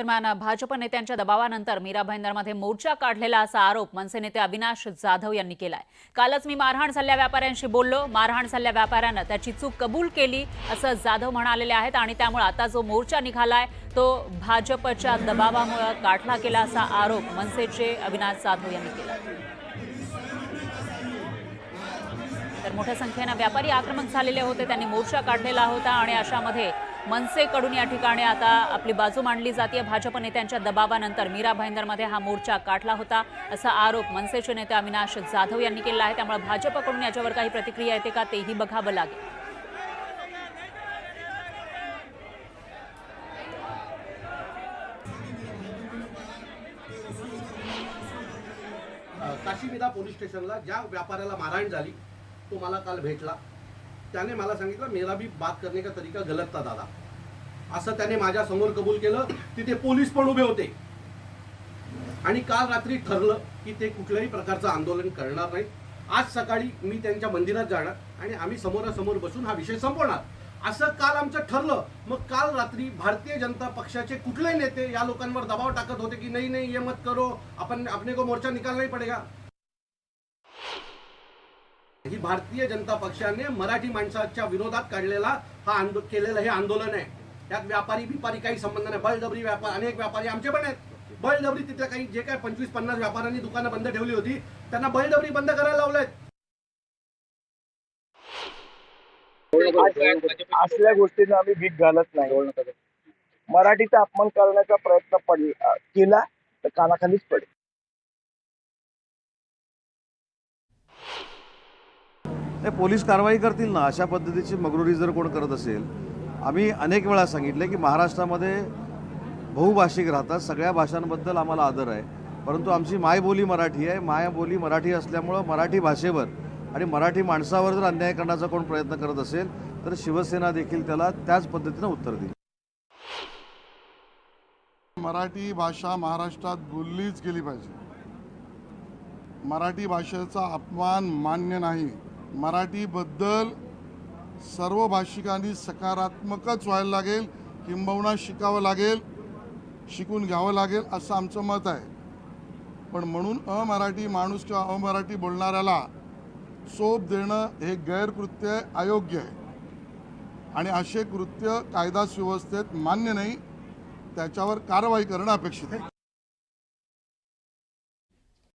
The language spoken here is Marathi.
दरम्यान भाजप नेत्यांच्या दबावानंतर मीरा भाईंदरमध्ये मोर्चा काढलेला असा आरोप मनसे नेते अविनाश जाधव यांनी केलाय। कालच मी मारहाण झालेल्या व्यापाऱ्यांशी बोललो, मारहाण झालेल्या व्यापाऱ्यानं त्याची चूक कबूल केली असं जाधव म्हणालेले आहेत आणि त्यामुळे आता जो मोर्चा निघालाय तो भाजपच्या दबावामुळे काढला गेला असा आरोप मनसेचे अविनाश जाधव यांनी केला। तर मोठ्या संख्येने व्यापारी आक्रमक झालेले होते, त्यांनी मोर्चा काढलेला होता आणि अशामध्ये मनसेकडून या ठिकाणी आता आपली बाजू मांडली जाते। भाजप नेत्यांच्या दबावानंतर मीरा भाईंदरमध्ये हा मोर्चा काढला होता असा आरोप मनसेचे नेते अविनाश जाधव यांनी केला आहे। त्यामुळे भाजपकडून याच्यावर काही प्रतिक्रिया येते का तेही बघावं लागेल। काशीमीरा पोलीस स्टेशनला ज्या व्यापाऱ्याला मारहाण झाली तो मला काल भेटला। त्याने मला सांगितलं मेरा भी बात करने का तरीका गलत था दादा, असं त्याने माझ्या समोर कबूल केलं। तिथे पोलीस पण उभे होते आणि काल रात्री ठरलं की ते कुठल्याही प्रकारचं आंदोलन करणार नाही। आज सकाळी मी त्यांच्या मंदिरात जाणार आणि आम्ही समोरासमोर बसून हा विषय संपवणार असं काल आमचं ठरलं। मग काल रात्री भारतीय जनता पक्षाचे कुठले नेते या लोकांवर दबाव टाकत होते की नहीं नहीं ये मत करो, अपने को मोर्चा निकालना ही पडेगा। ही भारतीय जनता पक्षाने मराठी माणसाच्या विरोधात काढलेला हा केलेलं हे आंदोलन आहे। त्यात व्यापारी बिपारी काही संबंध नाही। बळजबरी व्यापार, अनेक व्यापारी आमचे पण आहेत। बळजबरी तिथल्या काही जे काय 25-50 व्यापाऱ्यांनी दुकानं बंद ठेवली होती त्यांना बळजबरी बंद करायला लावलेत। असल्या गोष्टींना आम्ही भीक घालत नाही। मराठीचा अपमान करण्याचा प्रयत्न केला तर कानाखालीच पडेल। पोलीस कारवाई करतील ना, अशा पद्धतीची मगरुरी जर कोण करत असेल। आम्ही अनेक वेळा सांगितले की महाराष्ट्रामध्ये बहुभाषिक राहतात, सगळ्या भाषांबद्दल आम्हाला आदर आहे, परंतु आमची मायबोली मराठी आहे। मायबोली मराठी असल्यामुळं मराठी भाषेवर आणि मराठी माणसावर जर अन्याय करण्याचा कोण प्रयत्न करत असेल तर शिवसेना देखील त्याला त्याच पद्धतीनं उत्तर देईल। मराठी भाषा महाराष्ट्रात बोललीच गेली पाहिजे। मराठी भाषेचा अपमान मान्य नाही। मराठीबद्दल सर्व भाषिकांनी सकारात्मकच व्हायला लागेल, किंबहुना शिकावं लागेल, शिकून घ्यावं लागेल असं आमचं मत आहे। पण म्हणून अमराठी माणूस किंवा अमराठी बोलणाऱ्याला चोप देणं हे गैरकृत्य अयोग्य आहे आणि असे कृत्य कायदा सुव्यवस्थेत मान्य नाही, त्याच्यावर कारवाई करणं अपेक्षित आहे।